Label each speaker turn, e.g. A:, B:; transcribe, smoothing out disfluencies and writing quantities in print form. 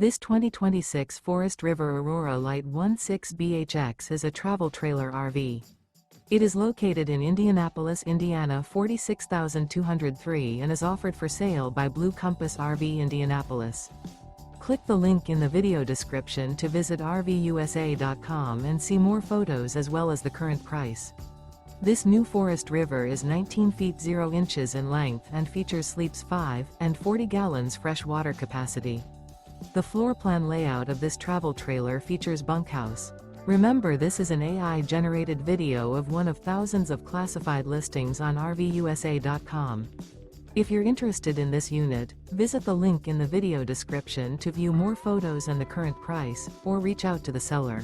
A: This 2026 Forest River Aurora Light 16BHX is a travel trailer RV. It is located in Indianapolis, Indiana 46203 and is offered for sale by Blue Compass RV Indianapolis. Click the link in the video description to visit RVUSA.com and see more photos as well as the current price. This new Forest River is 19 feet 0 inches in length and features sleeps 5 and 40 gallons fresh water capacity. The floor plan layout of this travel trailer features bunkhouse. Remember, this is an AI-generated video of one of thousands of classified listings on RVUSA.com. If you're interested in this unit, visit the link in the video description to view more photos and the current price, or reach out to the seller.